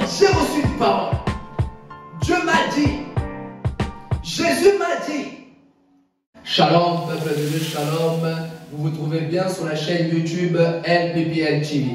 j'ai reçu une parole. Dieu m'a dit. Jésus m'a dit. Shalom, peuple de Dieu, shalom. Vous vous trouvez bien sur la chaîne YouTube LPPL TV.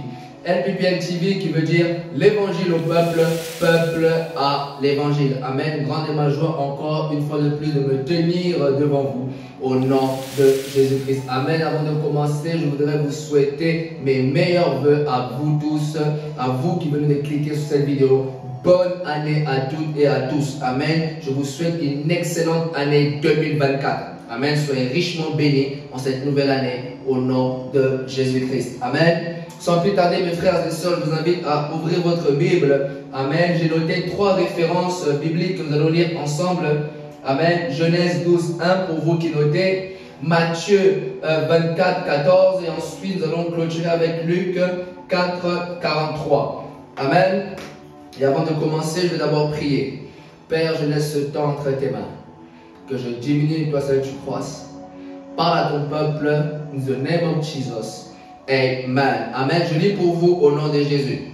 LPPL TV qui veut dire l'évangile au peuple, peuple à l'évangile. Amen. Grande est ma joie encore une fois de plus de me tenir devant vous au nom de Jésus-Christ. Amen. Avant de commencer, je voudrais vous souhaiter mes meilleurs vœux à vous tous, à vous qui venez de cliquer sur cette vidéo. Bonne année à toutes et à tous. Amen. Je vous souhaite une excellente année 2024. Amen. Soyez richement bénis en cette nouvelle année au nom de Jésus-Christ. Amen. Sans plus tarder, mes frères et sœurs, je vous invite à ouvrir votre Bible. Amen. J'ai noté 3 références bibliques que nous allons lire ensemble. Amen. Genèse 12, 1 pour vous qui notez. Matthieu 24, 14. Et ensuite, nous allons clôturer avec Luc 4, 43. Amen. Et avant de commencer, je vais d'abord prier. Père, je laisse ce temps entre tes mains. Que je diminue et toi seul tu croisses. Parle à ton peuple. In the name of Jesus. Amen. Amen. Je lis pour vous au nom de Jésus.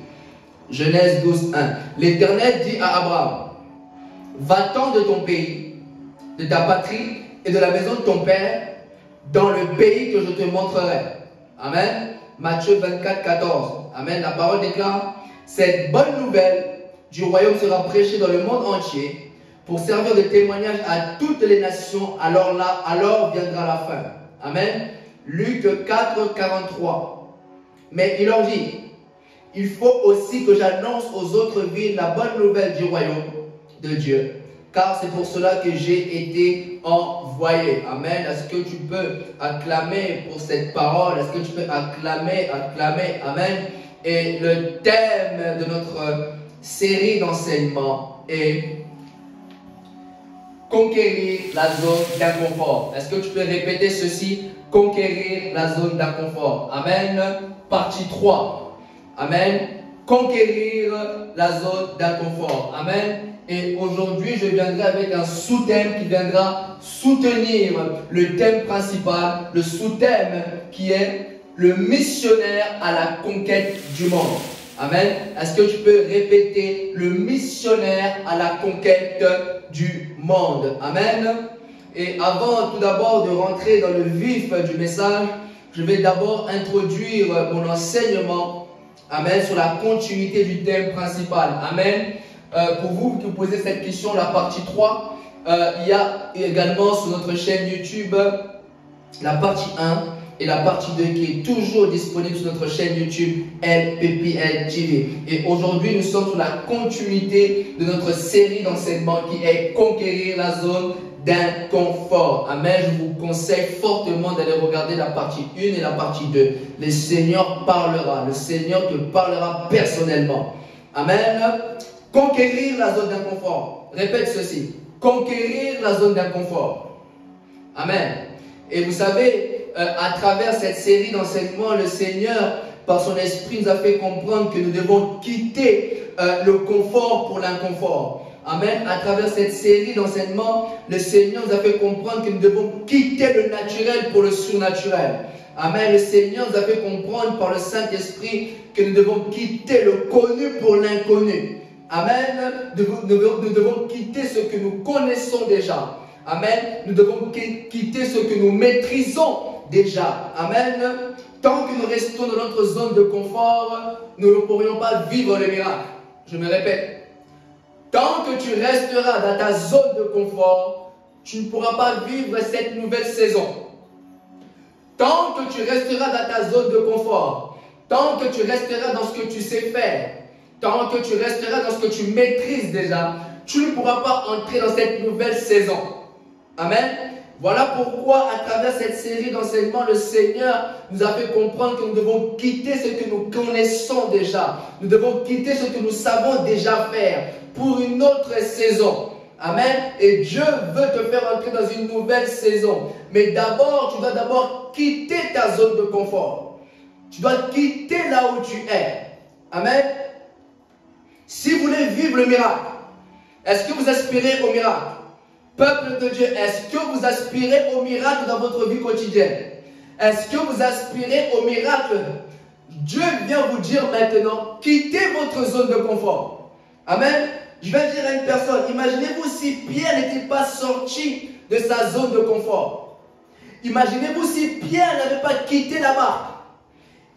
Genèse 12, 1. L'Éternel dit à Abraham, va-t'en de ton pays, de ta patrie et de la maison de ton père, dans le pays que je te montrerai. Amen. Matthieu 24, 14. Amen. La parole déclare, cette bonne nouvelle du royaume sera prêchée dans le monde entier pour servir de témoignage à toutes les nations. Alors viendra la fin. Amen. Luc 4, 43. Mais il leur dit, il faut aussi que j'annonce aux autres villes la bonne nouvelle du royaume de Dieu, car c'est pour cela que j'ai été envoyé. Amen. Est-ce que tu peux acclamer pour cette parole? Est-ce que tu peux acclamer? Amen. Et le thème de notre série d'enseignement est conquérir la zone d'inconfort. Est-ce que tu peux répéter ceci? Conquérir la zone d'inconfort. Amen. Partie 3. Amen. Conquérir la zone d'inconfort. Amen. Et aujourd'hui, je viendrai avec un sous-thème qui viendra soutenir le thème principal, le sous-thème qui est le missionnaire à la conquête du monde. Amen. Est-ce que tu peux répéter le missionnaire à la conquête du monde? Amen. Et avant tout d'abord de rentrer dans le vif du message, je vais d'abord introduire mon enseignement. Amen. Sur la continuité du thème principal. Amen. Pour vous qui vous posez cette question, la partie 3, il y a également sur notre chaîne YouTube la partie 1 et la partie 2 qui est toujours disponible sur notre chaîne YouTube LPPL TV. Et aujourd'hui, nous sommes sur la continuité de notre série d'enseignements qui est Conquérir la zone d'inconfort. Amen. Je vous conseille fortement d'aller regarder la partie 1 et la partie 2. Le Seigneur parlera. Le Seigneur te parlera personnellement. Amen. Conquérir la zone d'inconfort. Répète ceci. Conquérir la zone d'inconfort. Amen. Et vous savez, à travers cette série d'enseignements, le Seigneur, par son esprit, nous a fait comprendre que nous devons quitter le confort pour l'inconfort. Amen. À travers cette série d'enseignements, le Seigneur nous a fait comprendre que nous devons quitter le naturel pour le surnaturel. Amen. Le Seigneur nous a fait comprendre par le Saint-Esprit que nous devons quitter le connu pour l'inconnu. Amen. Nous devons quitter ce que nous connaissons déjà. Amen. Nous devons quitter ce que nous maîtrisons déjà. Amen. Tant que nous restons dans notre zone de confort, nous ne pourrions pas vivre le miracle. Je me répète. Tant que tu resteras dans ta zone de confort, tu ne pourras pas vivre cette nouvelle saison. Tant que tu resteras dans ta zone de confort, tant que tu resteras dans ce que tu sais faire, tant que tu resteras dans ce que tu maîtrises déjà, tu ne pourras pas entrer dans cette nouvelle saison. Amen. Voilà pourquoi, à travers cette série d'enseignements, le Seigneur nous a fait comprendre que nous devons quitter ce que nous connaissons déjà. Nous devons quitter ce que nous savons déjà faire pour une autre saison. Amen. Et Dieu veut te faire entrer dans une nouvelle saison. Mais d'abord, tu dois d'abord quitter ta zone de confort. Tu dois quitter là où tu es. Amen. Si vous voulez vivre le miracle, est-ce que vous aspirez au miracle? Peuple de Dieu, est-ce que vous aspirez au miracle dans votre vie quotidienne? Est-ce que vous aspirez au miracle? Dieu vient vous dire maintenant, quittez votre zone de confort. Amen. Je vais dire à une personne, imaginez-vous si Pierre n'était pas sorti de sa zone de confort. Imaginez-vous si Pierre n'avait pas quitté la barque.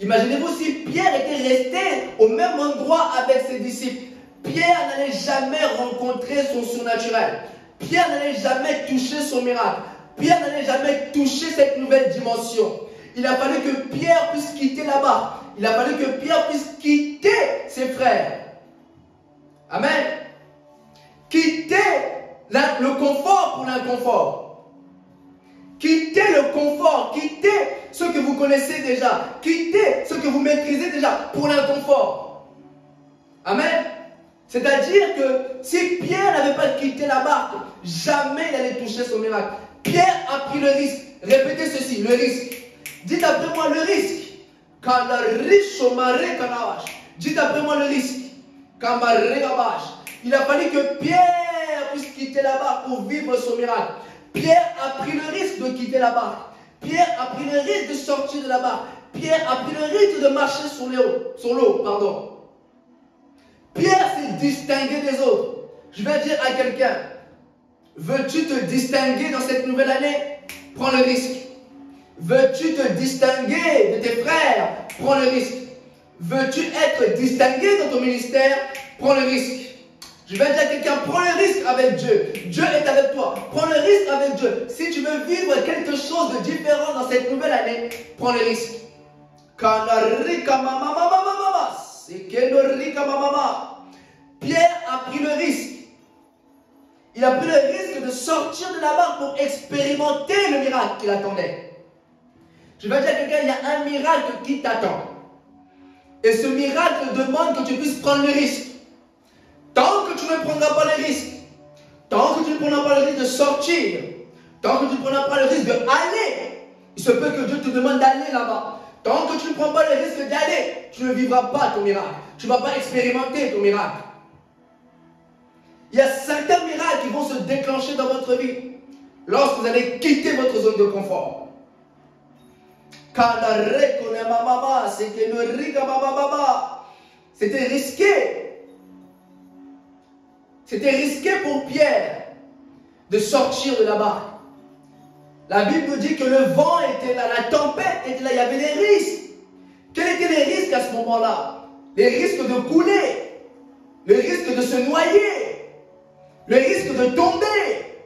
Imaginez-vous si Pierre était resté au même endroit avec ses disciples. Pierre n'allait jamais rencontrer son surnaturel. Pierre n'allait jamais toucher son miracle. Pierre n'allait jamais toucher cette nouvelle dimension. Il a fallu que Pierre puisse quitter la barque. Il a fallu que Pierre puisse quitter ses frères. Amen. Quitter le confort pour l'inconfort. Quitter le confort. Quitter ce que vous connaissez déjà. Quitter ce que vous maîtrisez déjà pour l'inconfort. Amen. C'est-à-dire que si Pierre n'avait pas quitté la barque, jamais il allait toucher son miracle. Pierre a pris le risque. Répétez ceci, le risque. Dites après moi le risque. Dites après moi le risque. Il a fallu que Pierre puisse quitter la barque pour vivre son miracle. Pierre a pris le risque de quitter la barque. Pierre a pris le risque de sortir de la barque. Pierre a pris le risque de marcher sur l'eau. Pierre s'est distingué des autres. Je vais dire à quelqu'un, veux-tu te distinguer dans cette nouvelle année? Prends le risque. Veux-tu te distinguer de tes frères? Prends le risque. Veux-tu être distingué dans ton ministère? Prends le risque. Je vais dire à quelqu'un, prends le risque avec Dieu. Dieu est avec toi. Prends le risque avec Dieu. Si tu veux vivre quelque chose de différent dans cette nouvelle année, prends le risque. Pierre a pris le risque. Il a pris le risque de sortir de la barque pour expérimenter le miracle qu'il attendait. Je vais dire à quelqu'un, il y a un miracle qui t'attend. Et ce miracle demande que tu puisses prendre le risque. Tant que tu ne prendras pas le risque, tant que tu ne prendras pas le risque de sortir, tant que tu ne prendras pas le risque d'aller, il se peut que Dieu te demande d'aller là-bas. Tant que tu ne prends pas le risque d'aller, tu ne vivras pas ton miracle. Tu ne vas pas expérimenter ton miracle. Il y a certains miracles qui vont se déclencher dans votre vie lorsque vous allez quitter votre zone de confort. C'était risqué. C'était risqué pour Pierre de sortir de la barque. La Bible nous dit que le vent était là, la tempête était là, il y avait des risques. Quels étaient les risques à ce moment-là? Les risques de couler, le risque de se noyer, le risque de tomber.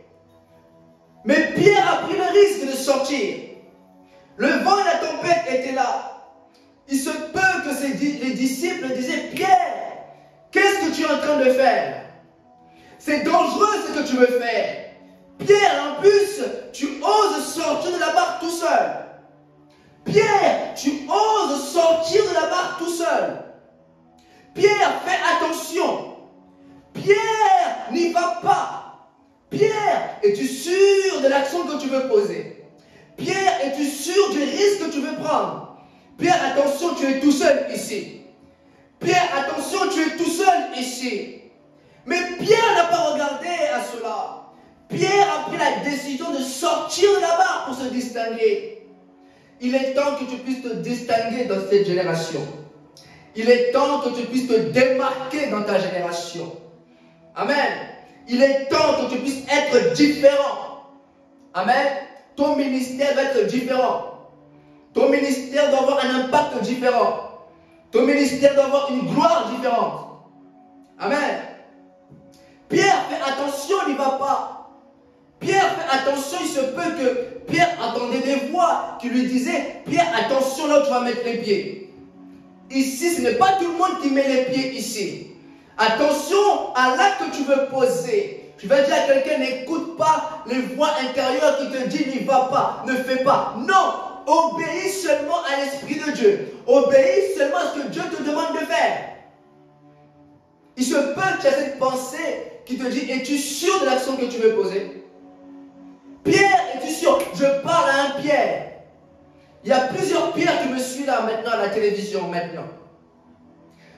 Mais Pierre a pris le risque de sortir. Le vent et la tempête étaient là. Il se peut que les disciples disaient, Pierre, qu'est-ce que tu es en train de faire? C'est dangereux ce que tu veux faire. Pierre, en plus, tu oses sortir de la barque tout seul. Pierre, tu oses sortir de la barque tout seul. Pierre, fais attention. Pierre, n'y va pas. Pierre, es-tu sûr de l'action que tu veux poser? Pierre, es-tu sûr du risque que tu veux prendre? Pierre, attention, tu es tout seul ici. Pierre, attention, tu es tout seul ici. Mais Pierre n'a pas regardé à cela. Pierre a pris la décision de sortir de la barque pour se distinguer. Il est temps que tu puisses te distinguer dans cette génération. Il est temps que tu puisses te démarquer dans ta génération. Amen. Il est temps que tu puisses être différent. Amen. Ton ministère va être différent. Ton ministère doit avoir un impact différent. Ton ministère doit avoir une gloire différente. Amen. Pierre, fais attention, il n'y va pas. Pierre, fais attention, il se peut que Pierre entendait des voix qui lui disaient, Pierre, attention là où tu vas mettre les pieds. Ici, ce n'est pas tout le monde qui met les pieds ici. Attention à l'acte que tu veux poser. Je vais dire à quelqu'un, n'écoute pas les voix intérieures qui te disent, n'y va pas, ne fais pas. Non, obéis seulement à l'Esprit de Dieu. Obéis seulement à ce que Dieu te demande de faire. Il se peut que tu aies cette pensée qui te dit, es-tu sûr de l'action que tu veux poser? Pierre, es-tu sûr? Je parle à un Pierre. Il y a plusieurs Pierres qui me suivent là maintenant à la télévision maintenant.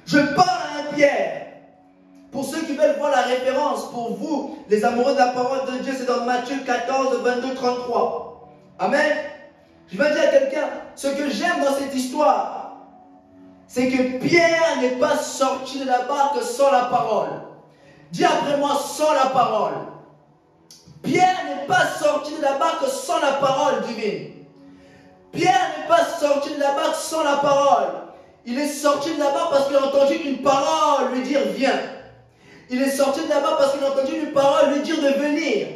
Je parle à un Pierre. Pour ceux qui veulent voir la référence, pour vous, les amoureux de la parole de Dieu, c'est dans Matthieu 14, 22, 33. Amen. Je vais dire à quelqu'un, ce que j'aime dans cette histoire, c'est que Pierre n'est pas sorti de la barque sans la parole. Dis après moi, sans la parole. Pierre n'est pas sorti de la barque sans la parole divine. Pierre n'est pas sorti de la barque sans la parole. Il est sorti de la barque parce qu'il a entendu une parole lui dire viens. Il est sorti de la barque parce qu'il a entendu une parole lui dire de venir.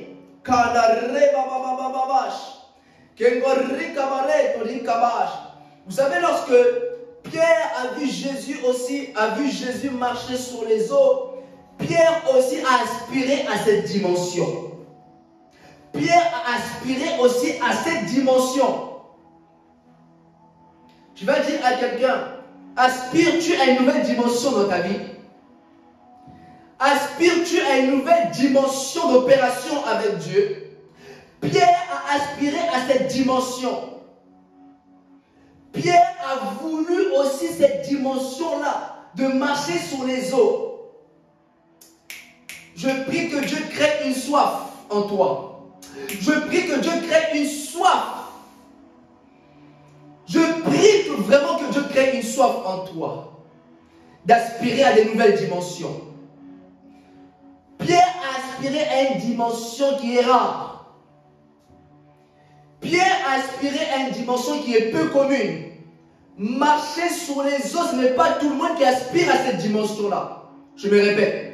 Vous savez, lorsque Pierre a vu Jésus aussi, a vu Jésus marcher sur les eaux, Pierre aussi a aspiré à cette dimension. Pierre a aspiré aussi à cette dimension. Tu vas dire à quelqu'un, aspires-tu à une nouvelle dimension dans ta vie? Aspires-tu à une nouvelle dimension d'opération avec Dieu? Pierre a aspiré à cette dimension. Pierre a voulu aussi cette dimension-là, de marcher sur les eaux. Je prie que Dieu crée une soif en toi. Je prie que Dieu crée une soif. Je prie vraiment que Dieu crée une soif en toi, d'aspirer à des nouvelles dimensions. Pierre a aspiré à une dimension qui est rare. Pierre a aspiré à une dimension qui est peu commune. Marcher sur les eaux, ce n'est pas tout le monde qui aspire à cette dimension-là. Je me répète.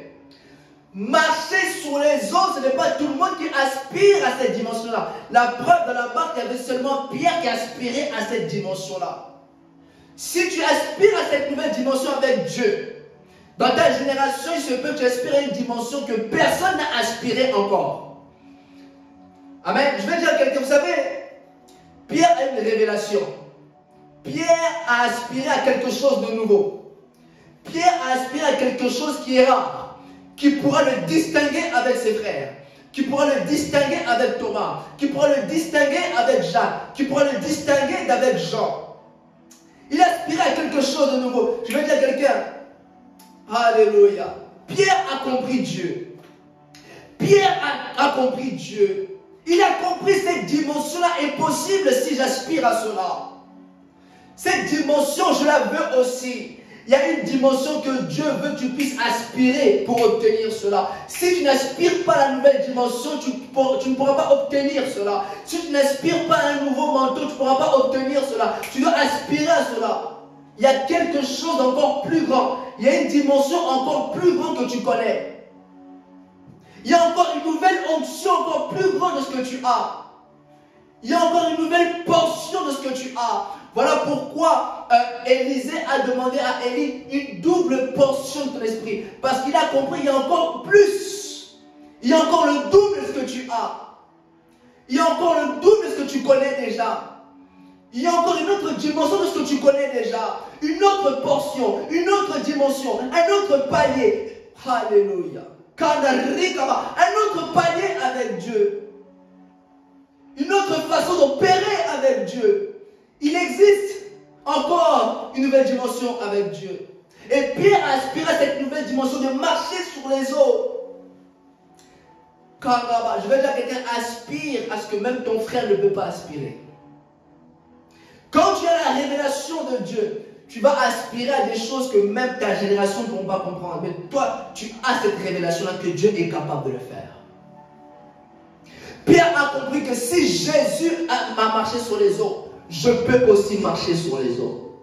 Marcher sur les eaux, ce n'est pas tout le monde qui aspire à cette dimension-là. La preuve, dans la barque, il y avait seulement Pierre qui aspirait à cette dimension-là. Si tu aspires à cette nouvelle dimension avec Dieu, dans ta génération, il se peut que tu aspires à une dimension que personne n'a aspiré encore. Amen. Je vais dire à quelqu'un, vous savez, Pierre a une révélation. Pierre a aspiré à quelque chose de nouveau. Pierre a aspiré à quelque chose qui est rare, qui pourra le distinguer avec ses frères, qui pourra le distinguer avec Thomas, qui pourra le distinguer avec Jacques, qui pourra le distinguer d'avec Jean. Il aspirait à quelque chose de nouveau. Je vais dire à quelqu'un, alléluia. Pierre a compris Dieu. Pierre a compris Dieu. Il a compris cette dimension-là est possible si j'aspire à cela. Cette dimension, je la veux aussi. Il y a une dimension que Dieu veut que tu puisses aspirer pour obtenir cela. Si tu n'aspires pas à la nouvelle dimension, tu ne pourras pas obtenir cela. Si tu n'aspires pas à un nouveau manteau, tu ne pourras pas obtenir cela. Tu dois aspirer à cela. Il y a quelque chose d'encore plus grand. Il y a une dimension encore plus grande que tu connais. Il y a encore une nouvelle onction encore plus grande de ce que tu as. Il y a encore une nouvelle portion de ce que tu as. Voilà pourquoi Élisée a demandé à Élie une double portion de ton esprit. Parce qu'il a compris, il y a encore plus. Il y a encore le double de ce que tu as. Il y a encore le double de ce que tu connais déjà. Il y a encore une autre dimension de ce que tu connais déjà. Une autre portion, une autre dimension, un autre palier. Alléluia. Un autre palier avec Dieu. Une autre façon d'opérer avec Dieu. Il existe encore une nouvelle dimension avec Dieu. Et Pierre a aspiré à cette nouvelle dimension de marcher sur les eaux. Je vais dire à quelqu'un, aspire à ce que même ton frère ne peut pas aspirer. Quand tu as la révélation de Dieu, tu vas aspirer à des choses que même ta génération ne pourra pas comprendre. Mais toi, tu as cette révélation-là que Dieu est capable de le faire. Pierre a compris que si Jésus m'a marché sur les eaux, je peux aussi marcher sur les eaux.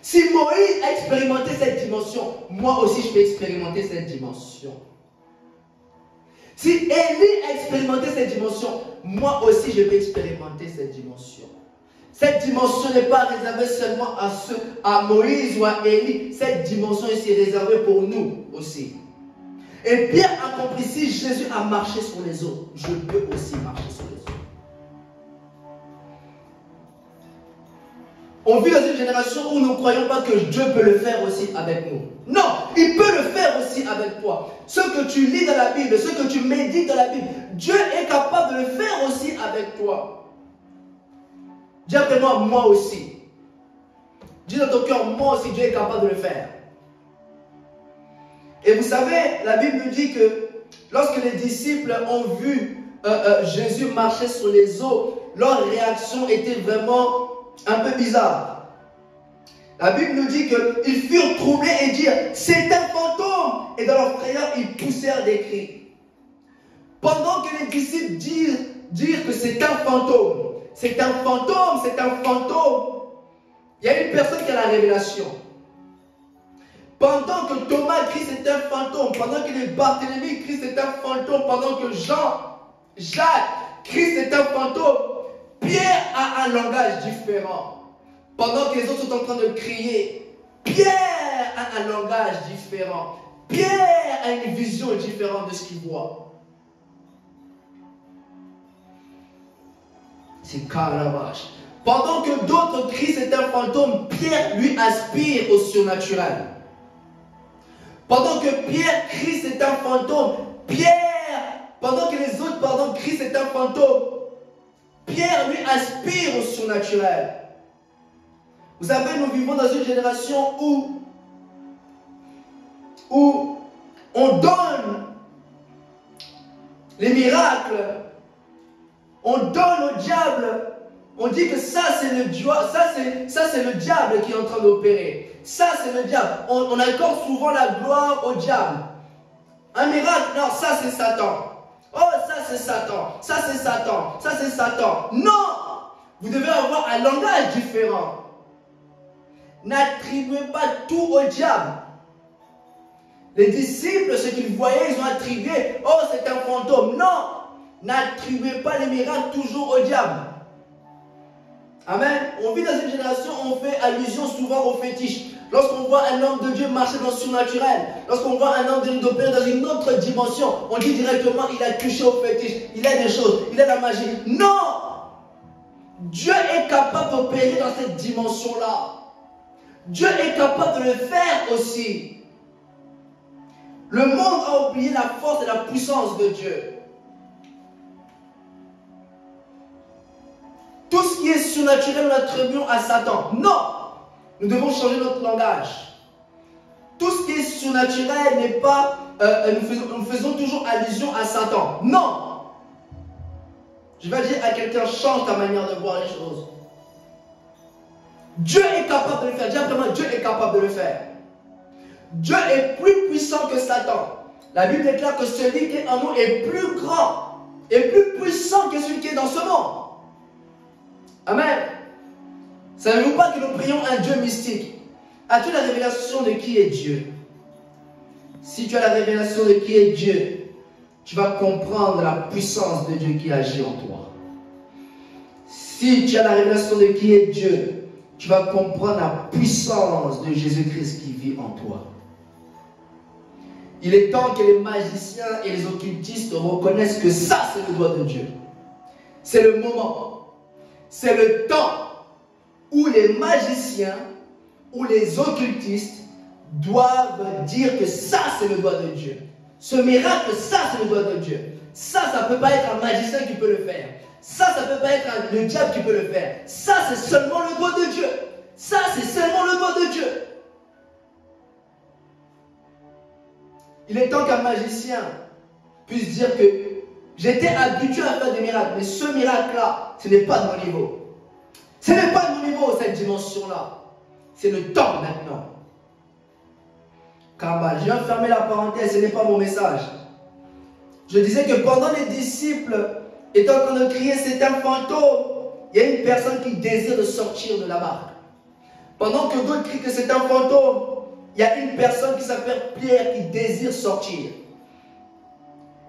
Si Moïse a expérimenté cette dimension, moi aussi je peux expérimenter cette dimension. Si Élie a expérimenté cette dimension, moi aussi je peux expérimenter cette dimension. Cette dimension n'est pas réservée seulement à Moïse ou à Élie. Cette dimension ici est réservée pour nous aussi. Et Pierre a compris, si Jésus a marché sur les eaux, je peux aussi marcher sur les eaux. On vit dans une génération où nous ne croyons pas que Dieu peut le faire aussi avec nous. Non, il peut le faire aussi avec toi. Ce que tu lis dans la Bible, ce que tu médites dans la Bible, Dieu est capable de le faire aussi avec toi. Dis après moi, moi aussi. Dis dans ton cœur, moi aussi, Dieu est capable de le faire. Et vous savez, la Bible nous dit que lorsque les disciples ont vu Jésus marcher sur les eaux, leur réaction était vraiment un peu bizarre. La Bible nous dit qu'ils furent troublés et dirent, c'est un fantôme. Et dans leurs frayeurs, ils poussèrent des cris. Pendant que les disciples dirent que c'est un fantôme, c'est un fantôme, c'est un fantôme, il y a une personne qui a la révélation. Pendant que Thomas crie c'est un fantôme, pendant que les Barthélemy crient c'est un fantôme, pendant que Jacques crie c'est un fantôme, Pierre a un langage différent. Pendant que les autres sont en train de crier, Pierre a un langage différent. Pierre a une vision différente de ce qu'il voit. C'est Carabache. Pendant que d'autres crient c'est un fantôme, Pierre lui aspire au surnaturel. Pendant que Pierre crie c'est un fantôme, pendant que les autres crient c'est un fantôme, Pierre lui aspire au surnaturel. Vous savez, nous vivons dans une génération où on donne les miracles, on donne au diable, on dit que ça c'est le diable qui est en train d'opérer. Ça c'est le diable. On accorde souvent la gloire au diable. Un miracle, non, ça c'est Satan. Oh, ça c'est Satan. Ça c'est Satan. Ça c'est Satan. Non! Vous devez avoir un langage différent. N'attribuez pas tout au diable. Les disciples, ce qu'ils voyaient, ils ont attribué, oh c'est un fantôme. Non! N'attribuez pas les miracles toujours au diable. Amen. On vit dans une génération où on fait allusion souvent aux fétiches. Lorsqu'on voit un homme de Dieu marcher dans le surnaturel, lorsqu'on voit un homme de Dieu opérer dans une autre dimension, on dit directement il a touché au fétiche, il a des choses, il a la magie. Non! Dieu est capable d'opérer dans cette dimension-là. Dieu est capable de le faire aussi. Le monde a oublié la force et la puissance de Dieu. Tout ce qui est surnaturel, nous l'attribuons à Satan. Non! Nous devons changer notre langage. Tout ce qui est surnaturel n'est pas... nous faisons toujours allusion à Satan. Non! Je vais dire à quelqu'un, change ta manière de voir les choses. Dieu est capable de le faire. Dis simplement, Dieu est capable de le faire. Dieu est plus puissant que Satan. La Bible déclare que celui qui est en nous est plus grand et plus puissant que celui qui est dans ce monde. Amen. Savez-vous pas que nous prions un Dieu mystique? As-tu la révélation de qui est Dieu? Si tu as la révélation de qui est Dieu, tu vas comprendre la puissance de Dieu qui agit en toi. Si tu as la révélation de qui est Dieu, tu vas comprendre la puissance de Jésus-Christ qui vit en toi. Il est temps que les magiciens et les occultistes reconnaissent que ça, c'est le doigt de Dieu. C'est le moment. C'est le temps où les magiciens ou les occultistes doivent dire que ça, c'est le doigt de Dieu. Ce miracle, ça, c'est le doigt de Dieu. Ça ne peut pas être un magicien qui peut le faire. Ça ne peut pas être le diable qui peut le faire. Ça, c'est seulement le doigt de Dieu. Ça, c'est seulement le doigt de Dieu. Il est temps qu'un magicien puisse dire que j'étais habitué à faire des miracles, mais ce miracle-là, ce n'est pas de mon niveau. Ce n'est pas de mon niveau, cette dimension-là. C'est le temps maintenant. Car je viens fermer la parenthèse, ce n'est pas mon message. Je disais que pendant les disciples étaient en train de crier, c'est un fantôme, il y a une personne qui désire de sortir de la barque. Pendant que d'autres crient que c'est un fantôme, il y a une personne qui s'appelle Pierre qui désire sortir.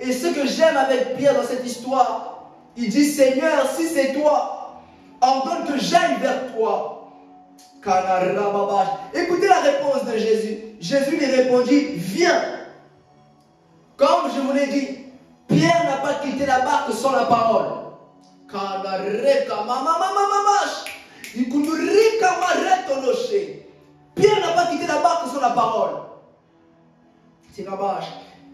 Et ce que j'aime avec Pierre dans cette histoire, il dit, Seigneur, si c'est toi, ordonne que j'aille vers toi. Écoutez la réponse de Jésus. Jésus lui répondit, viens. Comme je vous l'ai dit, Pierre n'a pas quitté la barque sans la parole. Pierre n'a pas quitté la barque sans la parole.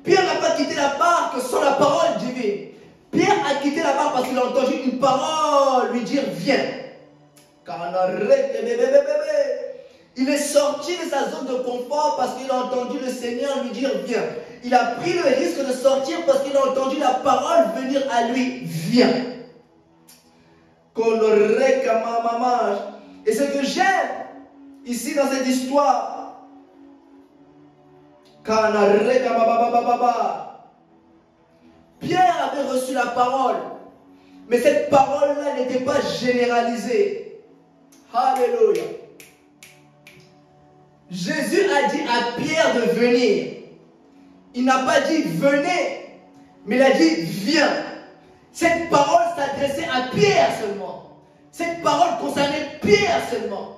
Pierre n'a pas quitté la barque sans la parole divine. Pierre a quitté la barque parce qu'il a entendu une parole lui dire viens. Il est sorti de sa zone de confort parce qu'il a entendu le Seigneur lui dire viens. Il a pris le risque de sortir parce qu'il a entendu la parole venir à lui viens. Et ce que j'aime ici dans cette histoire, Pierre avait reçu la parole, mais cette parole-là n'était pas généralisée. Alléluia. Jésus a dit à Pierre de venir. Il n'a pas dit venez, mais il a dit viens. Cette parole s'adressait à Pierre seulement. Cette parole concernait Pierre seulement.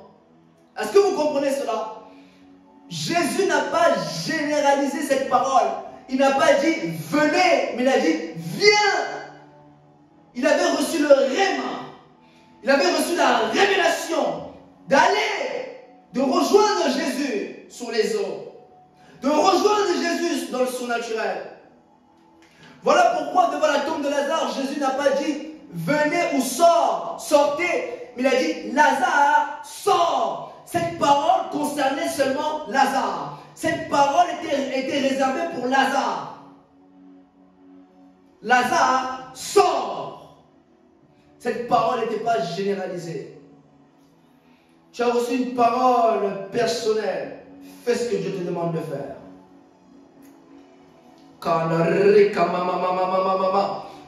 Est-ce que vous comprenez cela? Jésus n'a pas généralisé cette parole. Il n'a pas dit venez, mais il a dit viens. Il avait reçu le rhéma. Il avait reçu la révélation d'aller, de rejoindre Jésus sur les eaux, de rejoindre Jésus dans le surnaturel. Voilà pourquoi devant la tombe de Lazare, Jésus n'a pas dit venez ou sors, sortez, mais il a dit Lazare, sors. Cette parole concernait seulement Lazare. Cette parole était réservée pour Lazare. Lazare, sors. Cette parole n'était pas généralisée. Tu as reçu une parole personnelle. Fais ce que Dieu te demande de faire.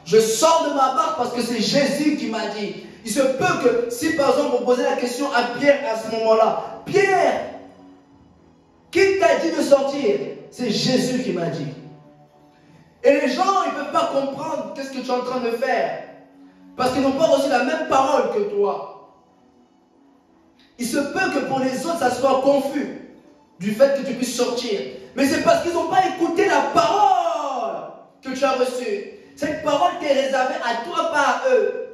Je sors de ma barque parce que c'est Jésus qui m'a dit. Il se peut que si par exemple on posait la question à Pierre à ce moment-là, Pierre, qui t'a dit de sortir? C'est Jésus qui m'a dit. Et les gens, ils ne peuvent pas comprendre qu'est-ce que tu es en train de faire. Parce qu'ils n'ont pas reçu la même parole que toi. Il se peut que pour les autres, ça soit confus du fait que tu puisses sortir. Mais c'est parce qu'ils n'ont pas écouté la parole que tu as reçue. Cette parole t'est réservée à toi, pas à eux.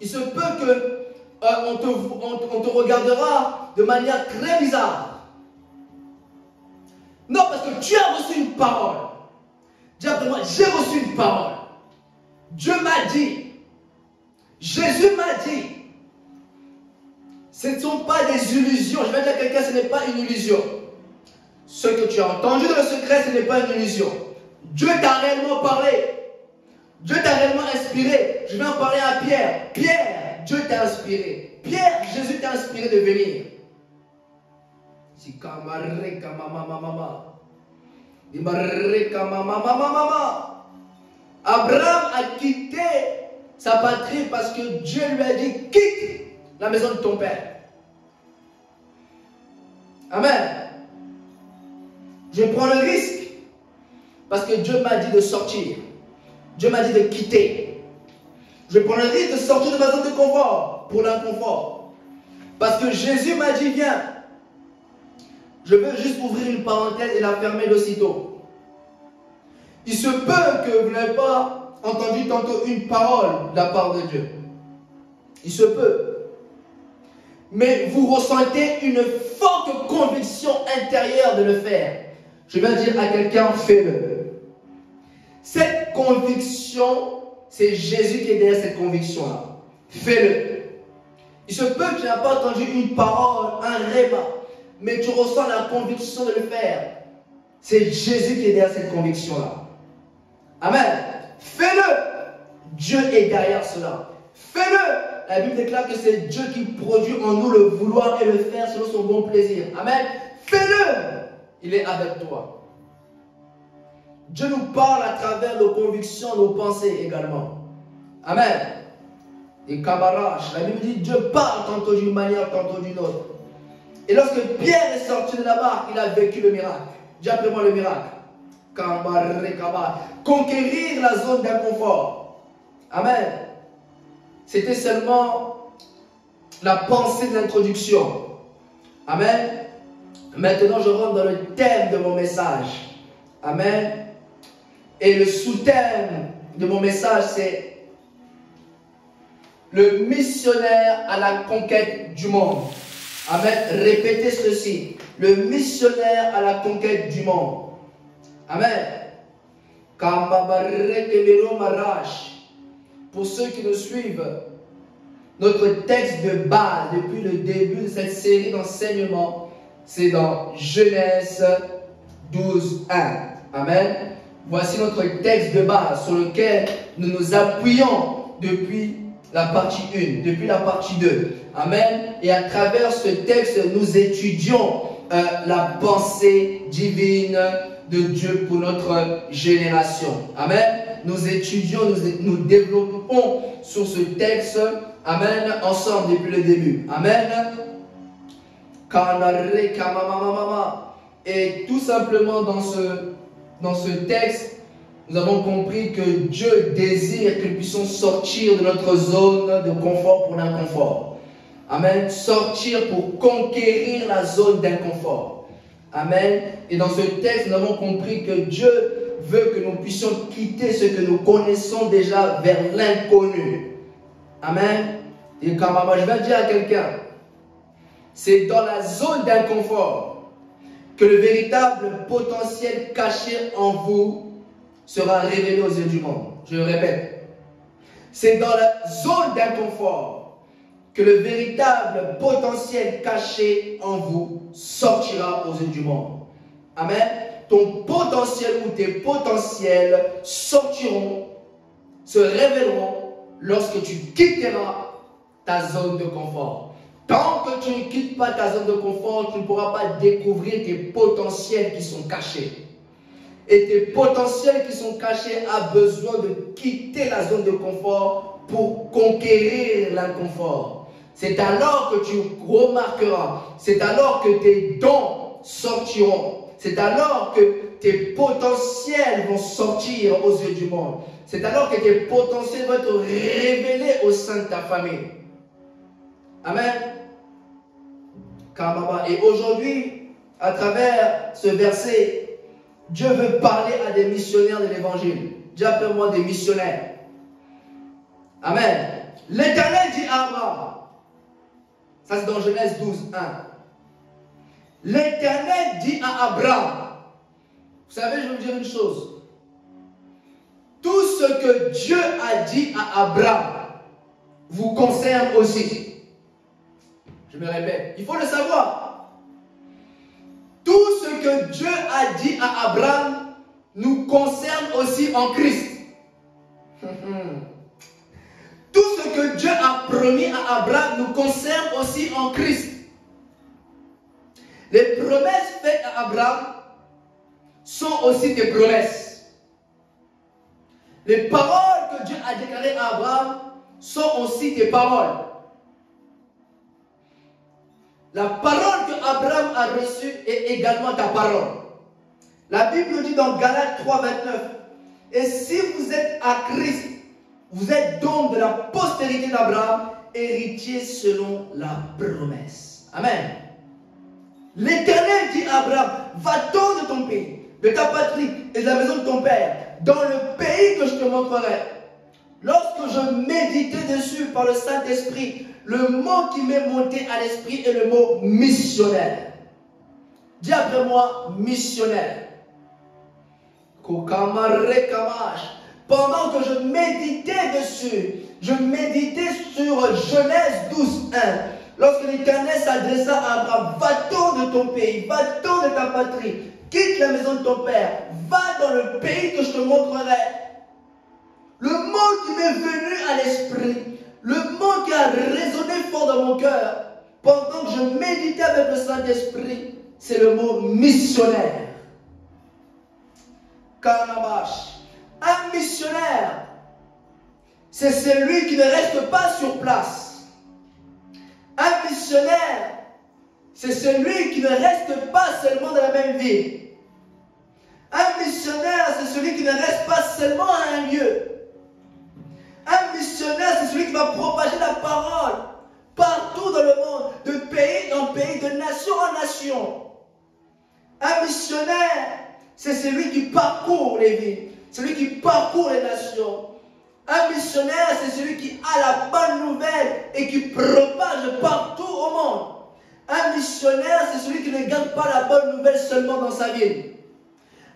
Il se peut que on te regardera de manière très bizarre. Non, parce que tu as reçu une parole. Dis après moi, j'ai reçu une parole. Dieu m'a dit. Jésus m'a dit. Ce ne sont pas des illusions. Je vais dire à quelqu'un, ce n'est pas une illusion. Ce que tu as entendu dans le secret, ce n'est pas une illusion. Dieu t'a réellement parlé. Dieu t'a réellement inspiré. Je vais en parler à Pierre. Pierre, Dieu t'a inspiré. Pierre, Jésus t'a inspiré de venir. Abraham a quitté sa patrie parce que Dieu lui a dit quitte la maison de ton père. Amen. Je prends le risque parce que Dieu m'a dit de sortir. Dieu m'a dit de quitter. Je prends le risque de sortir de ma zone de confort pour l'inconfort. Parce que Jésus m'a dit viens. Je veux juste ouvrir une parenthèse et la fermer d'aussitôt. Il se peut que vous n'avez pas entendu tantôt une parole de la part de Dieu. Il se peut. Mais vous ressentez une forte conviction intérieure de le faire. Je vais dire à quelqu'un, fais-le. Cette conviction, c'est Jésus qui est derrière cette conviction-là. Fais-le. Il se peut que tu n'aies pas entendu une parole, un rhéma, mais tu ressens la conviction de le faire. C'est Jésus qui est derrière cette conviction-là. Amen. Fais-le. Dieu est derrière cela. Fais-le. La Bible déclare que c'est Dieu qui produit en nous le vouloir et le faire selon son bon plaisir. Amen. Fais-le. Il est avec toi. Dieu nous parle à travers nos convictions, nos pensées également. Amen. Et camarage, la Bible dit Dieu parle tantôt d'une manière, tantôt d'une autre. Et lorsque Pierre est sorti de la barque, il a vécu le miracle. Dis après moi le miracle. Conquérir la zone d'inconfort. Amen. C'était seulement la pensée de l'introduction. Amen. Maintenant, je rentre dans le thème de mon message. Amen. Et le sous-thème de mon message, c'est le missionnaire à la conquête du monde. Amen. Répétez ceci. Le missionnaire à la conquête du monde. Amen. Pour ceux qui nous suivent, notre texte de base depuis le début de cette série d'enseignements, c'est dans Genèse 12, 1. Amen. Voici notre texte de base sur lequel nous nous appuyons depuis la partie 1, depuis la partie 2. Amen. Et à travers ce texte, nous étudions la pensée divine de Dieu pour notre génération. Amen. Nous étudions, nous développons sur ce texte, amen, ensemble depuis le début. Amen. Et tout simplement dans ce texte, nous avons compris que Dieu désire que nous puissions sortir de notre zone de confort pour l'inconfort. Amen. Sortir pour conquérir la zone d'inconfort. Amen. Et dans ce texte, nous avons compris que Dieu veut que nous puissions quitter ce que nous connaissons déjà vers l'inconnu. Amen. Et comme je vais dire à quelqu'un, c'est dans la zone d'inconfort que le véritable potentiel caché en vous sera révélé aux yeux du monde. Je le répète. C'est dans la zone d'inconfort que le véritable potentiel caché en vous sortira aux yeux du monde. Amen. Ton potentiel ou tes potentiels sortiront, se révéleront lorsque tu quitteras ta zone de confort. Tant que tu ne quittes pas ta zone de confort, tu ne pourras pas découvrir tes potentiels qui sont cachés. Et tes potentiels qui sont cachés ont besoin de quitter la zone de confort pour conquérir l'inconfort. C'est alors que tu remarqueras, c'est alors que tes dons sortiront. C'est alors que tes potentiels vont sortir aux yeux du monde. C'est alors que tes potentiels vont être révélés au sein de ta famille. Amen. Et aujourd'hui, à travers ce verset, Dieu veut parler à des missionnaires de l'évangile. Dis après moi des missionnaires. Amen. L'Éternel dit à Abraham, ça c'est dans Genèse 12, 1. L'Éternel dit à Abraham, vous savez, je vais vous dire une chose. Tout ce que Dieu a dit à Abraham vous concerne aussi. Je me répète, il faut le savoir. Tout ce que Dieu a dit à Abraham nous concerne aussi en Christ. Tout ce que Dieu a promis à Abraham nous concerne aussi en Christ. Les promesses faites à Abraham sont aussi des promesses. Les paroles que Dieu a déclarées à Abraham sont aussi des paroles. La parole que Abraham a reçue est également ta parole. La Bible dit dans Galates 3, 29, et si vous êtes à Christ, vous êtes donc de la postérité d'Abraham, héritier selon la promesse. Amen. L'Éternel dit à Abraham, va-t'en de ton pays, de ta patrie et de la maison de ton père, dans le pays que je te montrerai. Lorsque je méditais dessus par le Saint-Esprit, le mot qui m'est monté à l'esprit est le mot missionnaire. Dis après moi, missionnaire. Pendant que je méditais dessus, je méditais sur Genèse 12, 1. Lorsque l'Éternel s'adressa à Abraham, va-t'en de ton pays, va-t'en de ta patrie, quitte la maison de ton père, va dans le pays que je te montrerai. Le mot qui m'est venu à l'esprit, le mot qui a résonné fort dans mon cœur, pendant que je méditais avec le Saint-Esprit, c'est le mot missionnaire. Kanabash. Un missionnaire, c'est celui qui ne reste pas sur place. Un missionnaire, c'est celui qui ne reste pas seulement dans la même ville. Un missionnaire, c'est celui qui ne reste pas seulement à un lieu. Un missionnaire, c'est celui qui va propager la parole partout dans le monde, de pays en pays, de nation en nation. Un missionnaire, c'est celui qui parcourt les villes, celui qui parcourt les nations. Un missionnaire, c'est celui qui a la bonne nouvelle et qui propage partout au monde. Un missionnaire, c'est celui qui ne garde pas la bonne nouvelle seulement dans sa ville.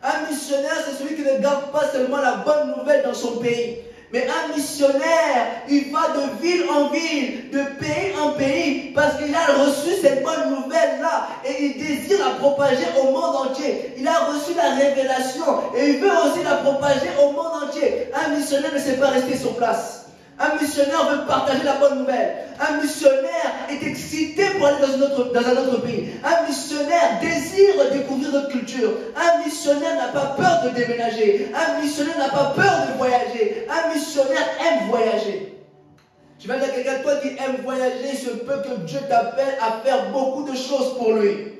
Un missionnaire, c'est celui qui ne garde pas seulement la bonne nouvelle dans son pays. Mais un missionnaire, il va de ville en ville, de pays en pays, parce qu'il a reçu cette bonne nouvelle-là et il désire la propager au monde entier. Il a reçu la révélation et il veut aussi la propager au monde entier. Un missionnaire ne sait pas rester sur place. Un missionnaire veut partager la bonne nouvelle. Un missionnaire est excité pour aller dans un autre pays. Un missionnaire désire découvrir notre culture. Un missionnaire n'a pas peur de déménager. Un missionnaire n'a pas peur de voyager. Un missionnaire aime voyager. Je vais dire à quelqu'un, toi qui aimes voyager, il se peut que Dieu t'appelle à faire beaucoup de choses pour lui.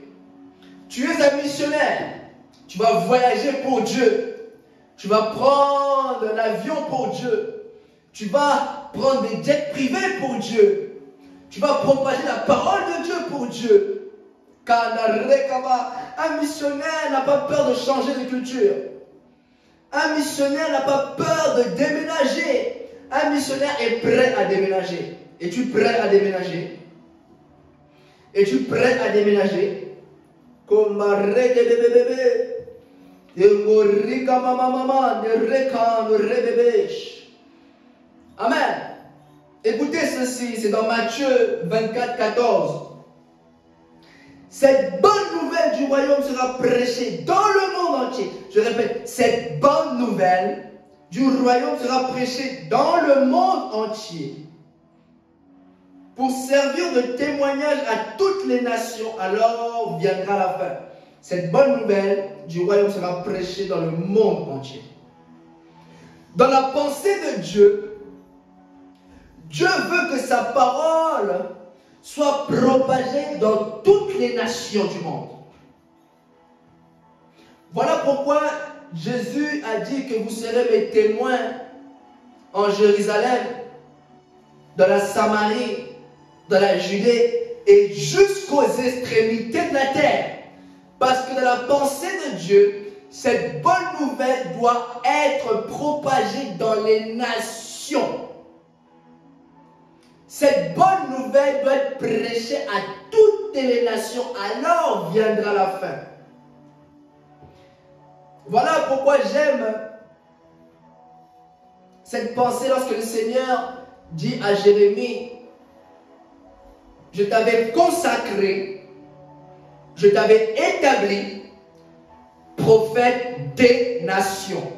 Tu es un missionnaire. Tu vas voyager pour Dieu. Tu vas prendre l'avion pour Dieu. Tu vas prendre des jets privés pour Dieu. Tu vas propager la parole de Dieu pour Dieu. Un missionnaire n'a pas peur de changer de culture. Un missionnaire n'a pas peur de déménager. Un missionnaire est prêt à déménager. Es-tu prêt à déménager? Es-tu prêt à déménager? Comme Amen. Écoutez ceci, c'est dans Matthieu 24, 14. Cette bonne nouvelle du royaume sera prêchée dans le monde entier. Je répète, cette bonne nouvelle du royaume sera prêchée dans le monde entier pour servir de témoignage à toutes les nations. Alors viendra la fin. Cette bonne nouvelle du royaume sera prêchée dans le monde entier. Dans la pensée de Dieu, Dieu veut que sa parole soit propagée dans toutes les nations du monde. Voilà pourquoi Jésus a dit que vous serez mes témoins en Jérusalem, dans la Samarie, dans la Judée et jusqu'aux extrémités de la terre. Parce que dans la pensée de Dieu, cette bonne nouvelle doit être propagée dans les nations. Cette bonne nouvelle doit être prêchée à toutes les nations, alors viendra la fin. Voilà pourquoi j'aime cette pensée lorsque le Seigneur dit à Jérémie, je t'avais consacré, je t'avais établi prophète des nations.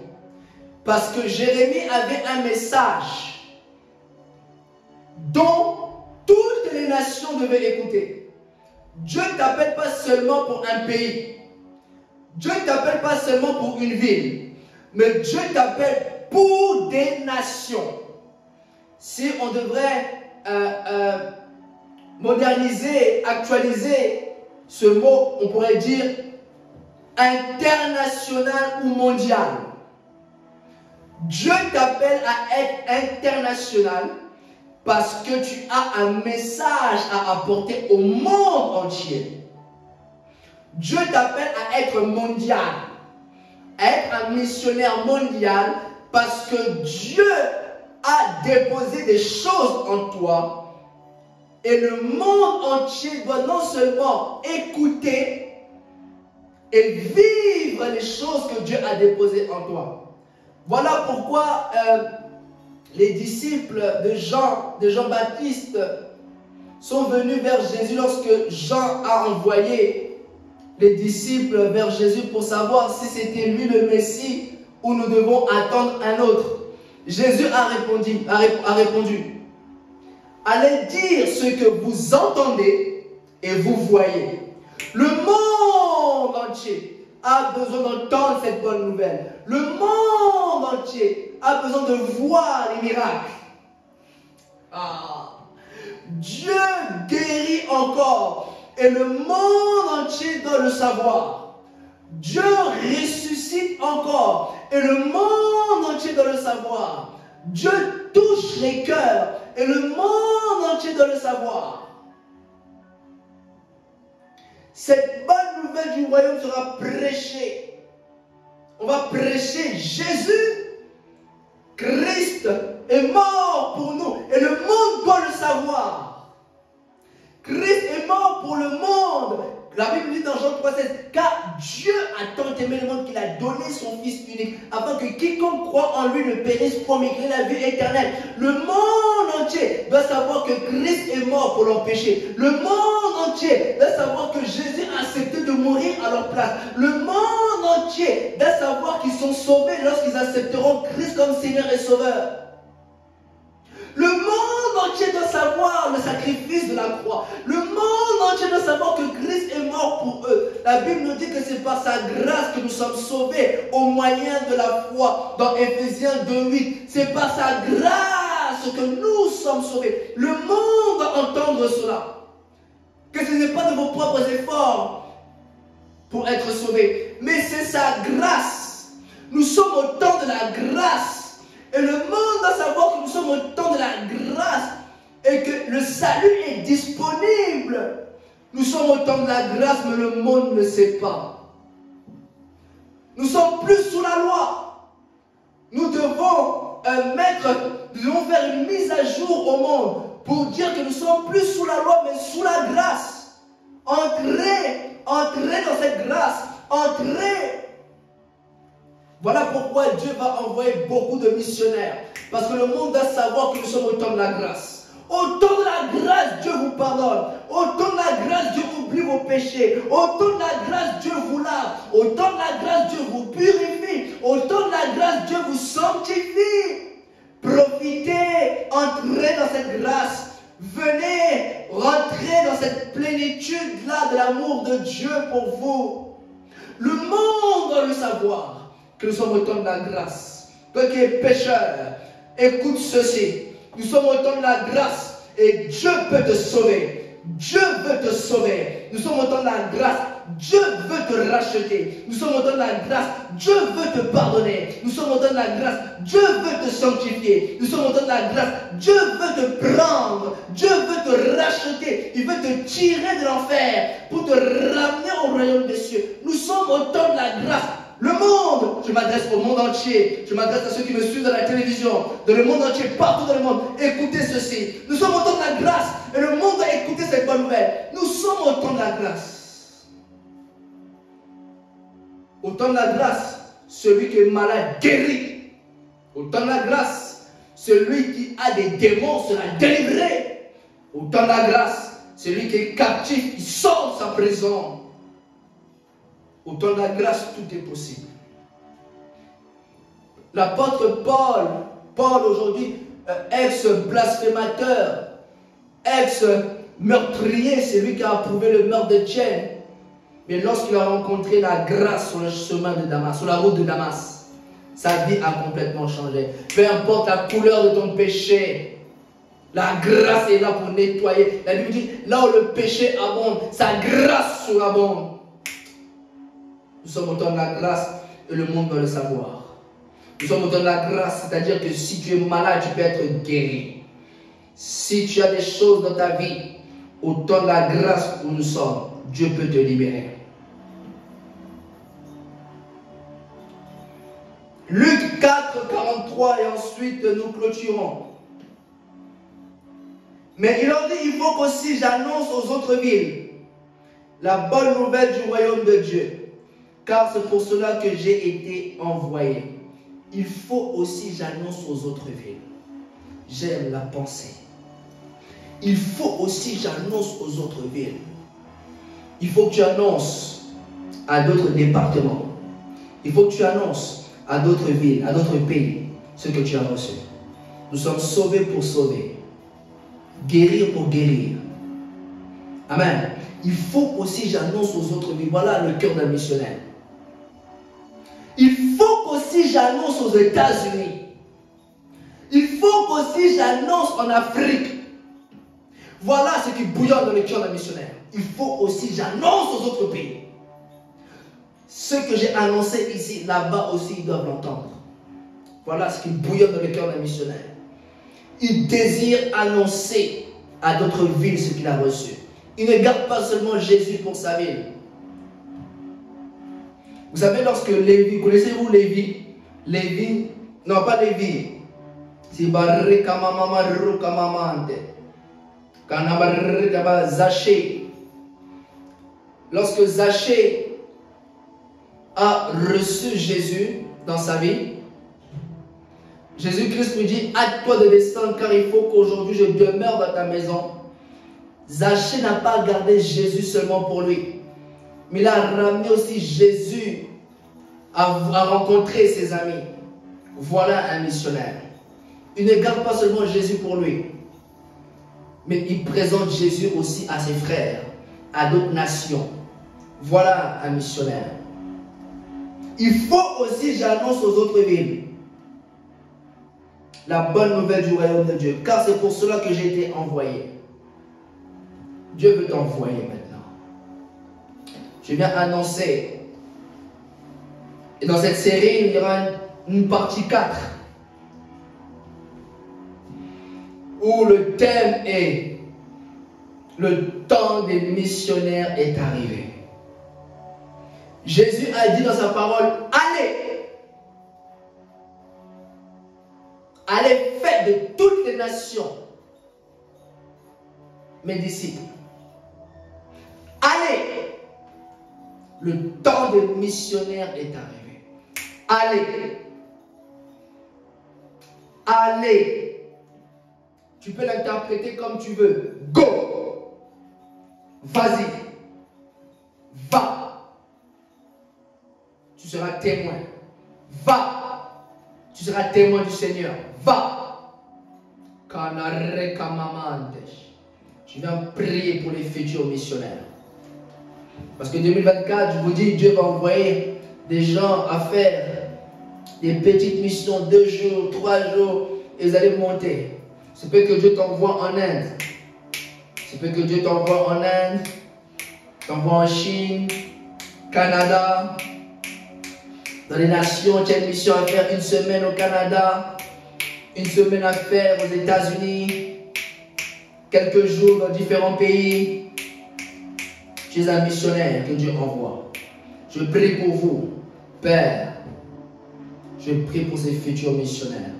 Parce que Jérémie avait un message dont toutes les nations devaient écouter. Dieu ne t'appelle pas seulement pour un pays. Dieu ne t'appelle pas seulement pour une ville. Mais Dieu t'appelle pour des nations. Si on devrait moderniser, actualiser ce mot, on pourrait dire international ou mondial. Dieu t'appelle à être international parce que tu as un message à apporter au monde entier. Dieu t'appelle à être mondial, à être un missionnaire mondial parce que Dieu a déposé des choses en toi et le monde entier doit non seulement écouter et vivre les choses que Dieu a déposées en toi. Voilà pourquoi les disciples de Jean-Baptiste sont venus vers Jésus lorsque Jean a envoyé les disciples vers Jésus pour savoir si c'était lui le Messie ou nous devons attendre un autre. Jésus a répondu, allez dire ce que vous entendez et vous voyez. Le monde entier a besoin d'entendre cette bonne nouvelle. Le monde entier a besoin de voir les miracles. Dieu guérit encore et le monde entier doit le savoir. Dieu ressuscite encore et le monde entier doit le savoir. Dieu touche les cœurs et le monde entier doit le savoir. Cette bonne nouvelle du royaume sera prêchée. On va prêcher Jésus. Christ est mort pour nous et le monde doit le savoir. Christ est mort pour le monde. La Bible dit dans Jean 3,16, car Dieu a tant aimé le monde qu'il a donné son Fils unique, afin que quiconque croit en lui ne périsse point, mais qu'il ait la vie éternelle. Le monde entier doit savoir que Christ est mort pour leur péché. Le monde entier doit savoir que Jésus a accepté de mourir à leur place. Le monde entier doit savoir qu'ils sont sauvés lorsqu'ils accepteront Christ comme Seigneur et Sauveur. Le savoir le sacrifice de la croix. Le monde entier doit savoir que Christ est mort pour eux. La Bible nous dit que c'est par sa grâce que nous sommes sauvés au moyen de la foi. Dans Éphésiens 2:8, c'est par sa grâce que nous sommes sauvés. Le monde doit entendre cela. Que ce n'est pas de vos propres efforts pour être sauvés, mais c'est sa grâce. Nous sommes au temps de la grâce. Et le monde doit savoir que nous sommes au temps de la grâce et que le salut est disponible. Nous sommes au temps de la grâce, mais le monde ne sait pas. Nous sommes plus sous la loi. Nous devons faire une mise à jour au monde pour dire que nous sommes plus sous la loi, mais sous la grâce. Entrez dans cette grâce. Entrez. Voilà pourquoi Dieu va envoyer beaucoup de missionnaires. Parce que le monde doit savoir que nous sommes au temps de la grâce. Au temps de la grâce, Dieu vous pardonne. Au temps de la grâce, Dieu oublie vos péchés. Au temps de la grâce, Dieu vous lave. Au temps de la grâce, Dieu vous purifie. Au temps de la grâce, Dieu vous sanctifie. Profitez, entrez dans cette grâce. Venez, rentrez dans cette plénitude-là de l'amour de Dieu pour vous. Le monde doit le savoir. Que nous sommes au temps de la grâce. Toi qui es pécheur, écoute ceci. Nous sommes au temps de la grâce et Dieu peut te sauver. Dieu veut te sauver. Nous sommes au temps de la grâce. Dieu veut te racheter. Nous sommes au temps de la grâce. Dieu veut te pardonner. Nous sommes au temps de la grâce. Dieu veut te sanctifier. Nous sommes au temps de la grâce. Dieu veut te prendre. Dieu veut te racheter. Il veut te tirer de l'enfer pour te ramener au royaume des cieux. Nous sommes au temps de la grâce. Le monde, je m'adresse au monde entier, je m'adresse à ceux qui me suivent dans la télévision, dans le monde entier, partout dans le monde. Écoutez ceci. Nous sommes au temps de la grâce et le monde doit écouter cette bonne nouvelle. Nous sommes au temps de la grâce. Au temps de la grâce, celui qui est malade guéri. Au temps de la grâce, celui qui a des démons sera délivré. Au temps de la grâce, celui qui est captif, il sort de sa prison. Au temps de la grâce, tout est possible. L'apôtre Paul aujourd'hui, ex-blasphémateur, ex-meurtrier, c'est lui qui a approuvé le meurtre d'Étienne. Mais lorsqu'il a rencontré la grâce sur le chemin de Damas, sur la route de Damas, sa vie a complètement changé. Peu importe la couleur de ton péché, la grâce est là pour nettoyer. La Bible dit, là où le péché abonde, sa grâce surabonde. Nous sommes au temps de la grâce et le monde doit le savoir. Nous sommes au temps de la grâce, c'est-à-dire que si tu es malade, tu peux être guéri. Si tu as des choses dans ta vie, au temps de la grâce où nous sommes, Dieu peut te libérer. Luc 4, 43 et ensuite nous clôturons. Mais il leur dit, il faut qu'aussi j'annonce aux autres villes la bonne nouvelle du royaume de Dieu. Car c'est pour cela que j'ai été envoyé. Il faut aussi j'annonce aux autres villes. J'aime la pensée. Il faut aussi j'annonce aux autres villes. Il faut que tu annonces à d'autres départements. Il faut que tu annonces à d'autres villes, à d'autres pays, ce que tu as reçu. Nous sommes sauvés pour sauver. Guérir pour guérir. Amen. Il faut aussi j'annonce aux autres villes. Voilà le cœur d'un missionnaire. Il faut qu'aussi j'annonce aux États-Unis. Il faut qu'aussi j'annonce en Afrique. Voilà ce qui bouillonne dans le cœur d'un missionnaire. Il faut aussi j'annonce aux autres pays. Ce que j'ai annoncé ici, là-bas aussi, ils doivent l'entendre. Voilà ce qui bouillonne dans le cœur d'un missionnaire. Il désire annoncer à d'autres villes ce qu'il a reçu. Il ne garde pas seulement Jésus pour sa ville. Vous savez, lorsque Lévi, connaissez-vous Lévi? Lévi, non pas Lévi. C'est Zachée. Lorsque Zachée a reçu Jésus dans sa vie, Jésus-Christ lui dit, hâte-toi de descendre car il faut qu'aujourd'hui je demeure dans ta maison. Zachée n'a pas gardé Jésus seulement pour lui, mais il a ramené aussi Jésus à rencontrer ses amis. Voilà un missionnaire. Il ne garde pas seulement Jésus pour lui, mais il présente Jésus aussi à ses frères, à d'autres nations. Voilà un missionnaire. Il faut aussi, j'annonce aux autres villes, la bonne nouvelle du royaume de Dieu, car c'est pour cela que j'ai été envoyé. Dieu veut t'envoyer maintenant. Je viens annoncer. Et dans cette série, il y aura une partie 4. Où le thème est le temps des missionnaires est arrivé. Jésus a dit dans sa parole, allez, allez, faites de toutes les nations mes disciples. Allez, le temps des missionnaires est arrivé. Allez, allez. Tu peux l'interpréter comme tu veux. Go. Vas-y. Va. Tu seras témoin. Va. Tu seras témoin du Seigneur. Va. Je viens prier pour les futurs missionnaires. Parce que 2024, je vous dis, Dieu va envoyer des gens à faire des petites missions, 2 jours, 3 jours, et vous allez monter. C'est peut que Dieu t'envoie en Inde. C'est peut que Dieu t'envoie en Inde, t'envoie en Chine, Canada, dans les nations. Tu as une mission à faire 1 semaine au Canada, 1 semaine à faire aux États-Unis, quelques jours dans différents pays. Tu es un missionnaire que Dieu envoie. Je prie pour vous, Père. Je prie pour ces futurs missionnaires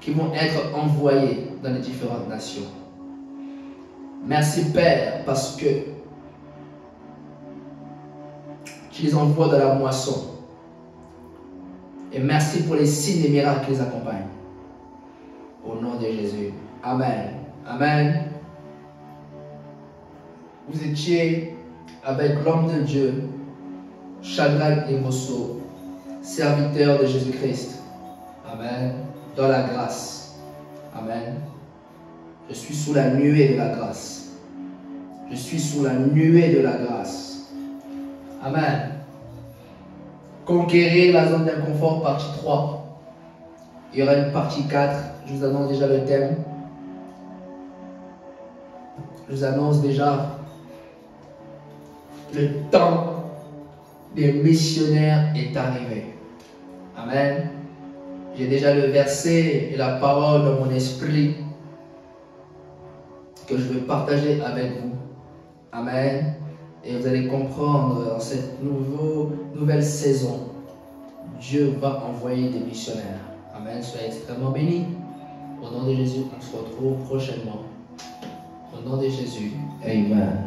qui vont être envoyés dans les différentes nations. Merci Père, parce que tu les envoies dans la moisson. Et merci pour les signes et miracles qui les accompagnent. Au nom de Jésus. Amen. Amen. Vous étiez avec l'homme de Dieu, Shadrach et Mosso, serviteur de Jésus-Christ. Amen. Dans la grâce. Amen. Je suis sous la nuée de la grâce. Je suis sous la nuée de la grâce. Amen. Conquérir la zone d'inconfort, partie 3. Il y aura une partie 4. Je vous annonce déjà le thème. Je vous annonce déjà le temps des missionnaires est arrivé. Amen. J'ai déjà le verset et la parole dans mon esprit que je veux partager avec vous. Amen. Et vous allez comprendre en cette nouvelle saison, Dieu va envoyer des missionnaires. Amen. Soyez extrêmement bénis. Au nom de Jésus, on se retrouve prochainement. Au nom de Jésus. Amen.